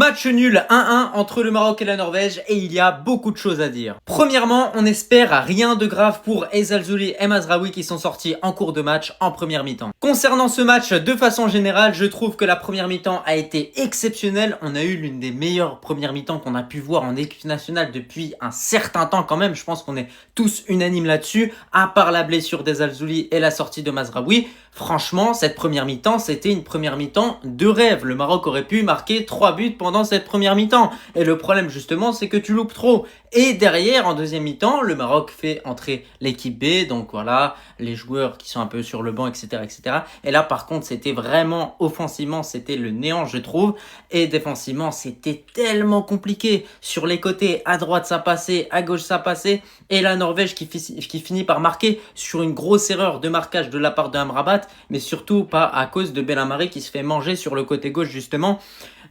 Match nul 1-1 entre le Maroc et la Norvège et il y a beaucoup de choses à dire. Premièrement, on espère rien de grave pour Ezzalzouli et Mazraoui qui sont sortis en cours de match en première mi-temps. Concernant ce match, de façon générale, je trouve que la première mi-temps a été exceptionnelle. On a eu l'une des meilleures premières mi-temps qu'on a pu voir en équipe nationale depuis un certain temps quand même. Je pense qu'on est tous unanimes là-dessus, à part la blessure d'Ezzalzouli et la sortie de Mazraoui. Franchement, cette première mi-temps, c'était une première mi-temps de rêve. Le Maroc aurait pu marquer 3 buts pendant cette première mi-temps. Et le problème, justement, c'est que tu loupes trop. Et derrière, en deuxième mi-temps, le Maroc fait entrer l'équipe B. Donc voilà, les joueurs qui sont un peu sur le banc, etc., etc. Et là, par contre, c'était vraiment offensivement, c'était le néant, je trouve. Et défensivement, c'était tellement compliqué. Sur les côtés, à droite, ça passait, à gauche, ça passait. Et la Norvège qui finit par marquer sur une grosse erreur de marquage de la part de Amrabat, mais surtout pas à cause de Belhamari qui se fait manger sur le côté gauche, justement.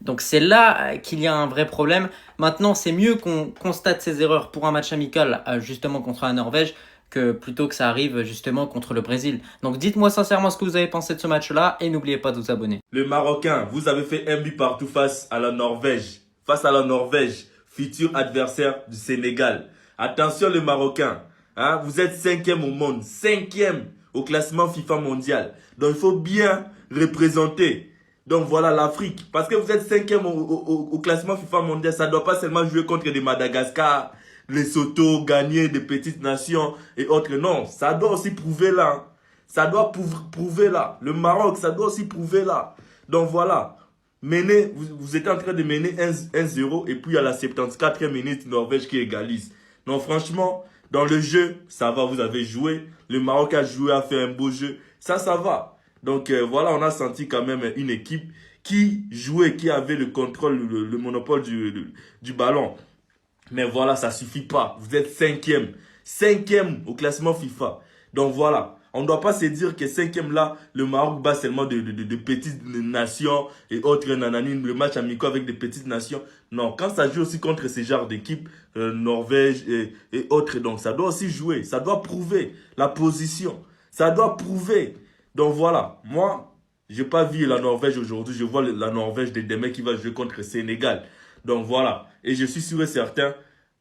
Donc c'est là qu'il y a un vrai problème. Maintenant, c'est mieux qu'on constate ces erreurs pour un match amical, justement contre la Norvège, que plutôt que ça arrive justement contre le Brésil. Donc dites-moi sincèrement ce que vous avez pensé de ce match-là et n'oubliez pas de vous abonner. Le Marocain, vous avez fait un but partout face à la Norvège. Face à la Norvège, futur adversaire du Sénégal. Attention le Marocain, hein, vous êtes 5e au monde, 5e au classement FIFA mondial. Donc il faut bien représenter. Donc voilà l'Afrique. Parce que vous êtes 5e au classement FIFA mondial, ça ne doit pas seulement jouer contre des Madagascar, Lesotho, gagner des petites nations et autres. Non, ça doit aussi prouver là. Ça doit prouver là. Le Maroc, ça doit aussi prouver là. Donc voilà. Menez, vous êtes en train de mener 1-0 et puis à la 74e minute, Norvège qui égalise. Donc franchement, dans le jeu, ça va, vous avez joué. Le Maroc a joué, a fait un beau jeu. Ça va. Donc voilà, on a senti quand même une équipe qui jouait, qui avait le contrôle, le monopole du ballon. Mais voilà, ça suffit pas. Vous êtes 5e. 5e au classement FIFA. Donc voilà. On ne doit pas se dire que 5e là, le Maroc bat seulement de petites nations et autres nananines, le match amical avec des petites nations. Non, quand ça joue aussi contre ces genres d'équipes, Norvège et autres, donc ça doit aussi jouer. Ça doit prouver la position. Ça doit prouver. Donc voilà, moi, je n'ai pas vu la Norvège aujourd'hui. Je vois la Norvège de demain qui va jouer contre le Sénégal. Donc voilà. Et je suis sûr et certain,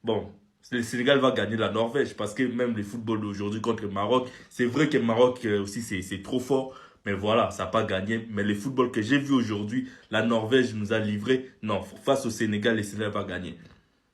bon, le Sénégal va gagner la Norvège parce que même le football d'aujourd'hui contre le Maroc, c'est vrai que le Maroc aussi c'est trop fort, mais voilà, ça n'a pas gagné. Mais le football que j'ai vu aujourd'hui, la Norvège nous a livré. Non, face au Sénégal, le Sénégal va gagner.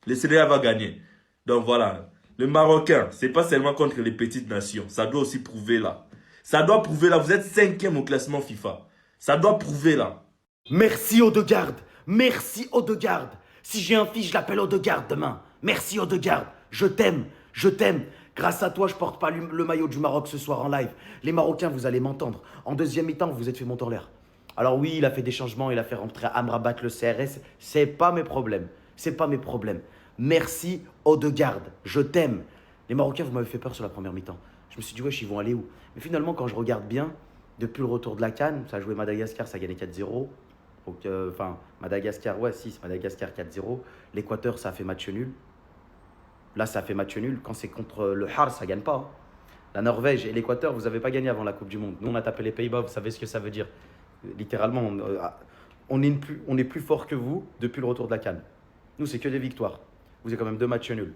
Le Sénégal va gagner. Donc voilà, le Marocain, c'est pas seulement contre les petites nations, ça doit aussi prouver là. Ça doit prouver là, vous êtes 5e au classement FIFA. Ça doit prouver là. Merci Odegaard. Merci Odegaard. Si j'ai un fils, je l'appelle Odegaard demain. Merci Odegaard. Je t'aime. Je t'aime. Grâce à toi, je porte pas le maillot du Maroc ce soir en live. Les Marocains, vous allez m'entendre. En deuxième mi-temps, vous vous êtes fait monter en l'air. Alors oui, il a fait des changements, il a fait rentrer Amrabat, le CRS. C'est pas mes problèmes. C'est pas mes problèmes. Merci Odegaard. Je t'aime. Les Marocains, vous m'avez fait peur sur la première mi-temps. Je me suis dit, wesh, ils vont aller où? Mais finalement, quand je regarde bien, depuis le retour de la CAN, ça a joué Madagascar, ça a gagné 4-0. Donc, Madagascar, ouais, 6, Madagascar 4-0. L'Équateur, ça a fait match nul. Là, ça a fait match nul. Quand c'est contre le Har, ça ne gagne pas. Hein. La Norvège et l'Équateur, vous n'avez pas gagné avant la Coupe du Monde. Nous, on a tapé les Pays-Bas, vous savez ce que ça veut dire. Littéralement, on est plus fort que vous depuis le retour de la CAN. Nous, c'est que des victoires. Vous avez quand même 2 matchs nuls.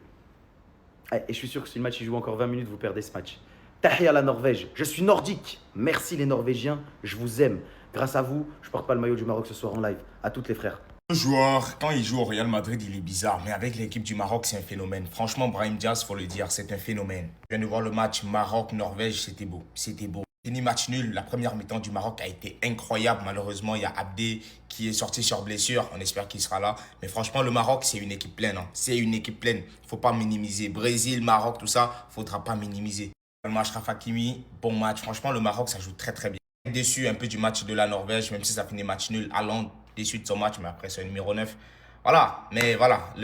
Et je suis sûr que si le match il joue encore 20 minutes, vous perdez ce match. Tahia la Norvège. Je suis nordique. Merci les Norvégiens. Je vous aime. Grâce à vous, je porte pas le maillot du Maroc ce soir en live. À toutes les frères. Le joueur, quand il joue au Real Madrid, il est bizarre. Mais avec l'équipe du Maroc, c'est un phénomène. Franchement, Brahim Diaz, faut le dire, c'est un phénomène. Je viens de voir le match Maroc-Norvège, c'était beau. C'était beau. Fini match nul. La première mi-temps du Maroc a été incroyable. Malheureusement, il y a Abdé qui est sorti sur blessure. On espère qu'il sera là. Mais franchement, le Maroc, c'est une équipe pleine. Hein. C'est une équipe pleine. Faut pas minimiser. Brésil, Maroc, tout ça, faudra pas minimiser. Le match Achraf Hakimi, bon match. Franchement, le Maroc, ça joue très très bien. Déçu un peu du match de la Norvège, même si ça finit match nul. Haaland déçu de son match, mais après c'est le numéro 9. Voilà, mais voilà,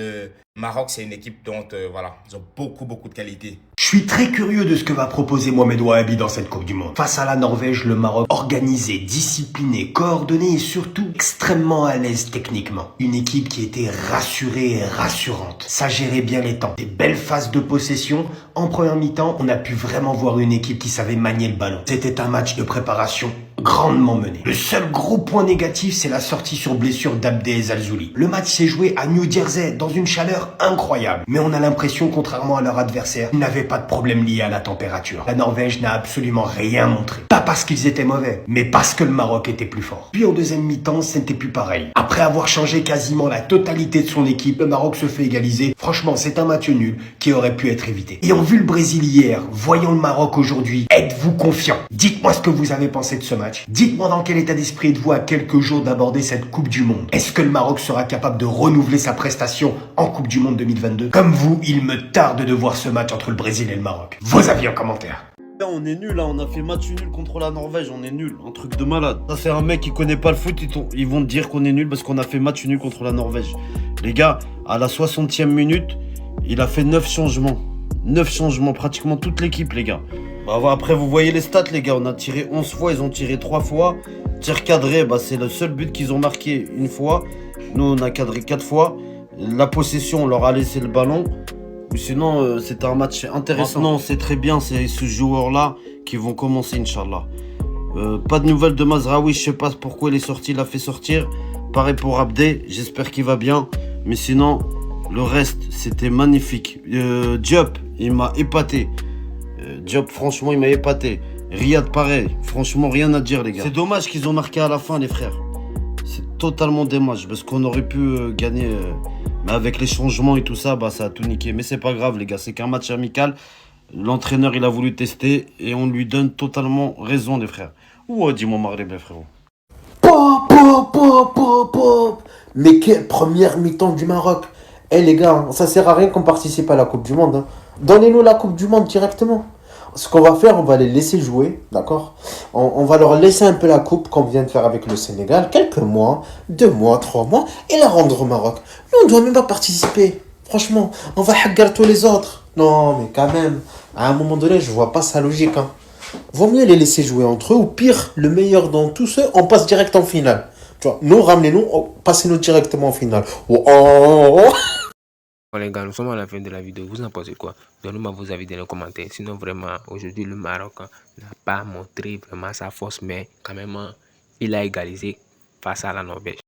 Le Maroc, c'est une équipe dont, voilà, ils ont beaucoup de qualité. Je suis très curieux de ce que va proposer Mohamed Wahabi dans cette Coupe du Monde. Face à la Norvège, le Maroc organisé, discipliné, coordonné et surtout extrêmement à l'aise techniquement. Une équipe qui était rassurée et rassurante. Ça gérait bien les temps. Des belles phases de possession. En première mi-temps, on a pu vraiment voir une équipe qui savait manier le ballon. C'était un match de préparation grandement mené. Le seul gros point négatif, c'est la sortie sur blessure d'Abdel Zalzouli. Le match s'est joué à New Jersey dans une chaleur incroyable. Mais on a l'impression, contrairement à leur adversaire, ils n'avaient pas de problème lié à la température. La Norvège n'a absolument rien montré. Pas parce qu'ils étaient mauvais, mais parce que le Maroc était plus fort. Puis en deuxième mi-temps, c'était plus pareil. Après avoir changé quasiment la totalité de son équipe, le Maroc se fait égaliser. Franchement, c'est un match nul qui aurait pu être évité. Ayant vu le Brésil hier, voyons le Maroc aujourd'hui, êtes-vous confiant? Dites-moi ce que vous avez pensé de ce match. Dites-moi dans quel état d'esprit êtes-vous à quelques jours d'aborder cette Coupe du Monde. Est-ce que le Maroc sera capable de renouveler sa prestation en Coupe du Monde 2022? Comme vous, il me tarde de voir ce match entre le Brésil et le Maroc. Vos avis en commentaire. On est nul, là, on a fait match nul contre la Norvège, on est nul, un truc de malade. Ça c'est un mec qui connaît pas le foot, ils vont te dire qu'on est nul parce qu'on a fait match nul contre la Norvège. Les gars, à la 60e minute, il a fait 9 changements. 9 changements, pratiquement toute l'équipe les gars. Bah après vous voyez les stats les gars, on a tiré 11 fois, ils ont tiré 3 fois. Tir cadré, bah c'est le seul but qu'ils ont marqué une fois. Nous on a cadré 4 fois. La possession, on leur a laissé le ballon. Sinon, c'était un match intéressant. Maintenant, c'est très bien, c'est ce joueur-là qui vont commencer, Inch'Allah. Pas de nouvelles de Mazraoui, je sais pas pourquoi il est sorti, il l'a fait sortir. Pareil pour Abdé, j'espère qu'il va bien. Mais sinon, le reste, c'était magnifique. Diop, il m'a épaté. Diop, franchement, il m'a épaté. Riyad, pareil. Franchement, rien à dire, les gars. C'est dommage qu'ils ont marqué à la fin, les frères. C'est totalement dommage, parce qu'on aurait pu gagner... Mais avec les changements et tout ça, bah ça a tout niqué. Mais c'est pas grave les gars, c'est qu'un match amical. L'entraîneur il a voulu tester et on lui donne totalement raison les frères. Ouah, dis-moi Maghreb les frérots. Pop, pop, pop, pop, pop. Mais quelle première mi-temps du Maroc. Eh les gars, ça sert à rien qu'on participe à la Coupe du Monde. Hein. Donnez-nous la Coupe du Monde directement. Ce qu'on va faire, on va les laisser jouer, d'accord? On va leur laisser un peu la coupe qu'on vient de faire avec le Sénégal, quelques mois, 2 mois, 3 mois, et la rendre au Maroc. Nous, on ne doit même pas participer. Franchement, on va hagar tous les autres. Non, mais quand même, à un moment donné, je vois pas sa logique. Hein. Vaut mieux les laisser jouer entre eux, ou pire, le meilleur dans tous ceux, on passe direct en finale. Tu vois, nous, ramenez-nous, passez-nous directement en finale. Oh, oh, oh, oh. Bon les gars, nous sommes à la fin de la vidéo. Vous en pensez quoi? Donnez-moi vos avis dans les commentaires. Sinon vraiment, aujourd'hui le Maroc n'a pas montré vraiment sa force, mais quand même, il a égalisé face à la Norvège.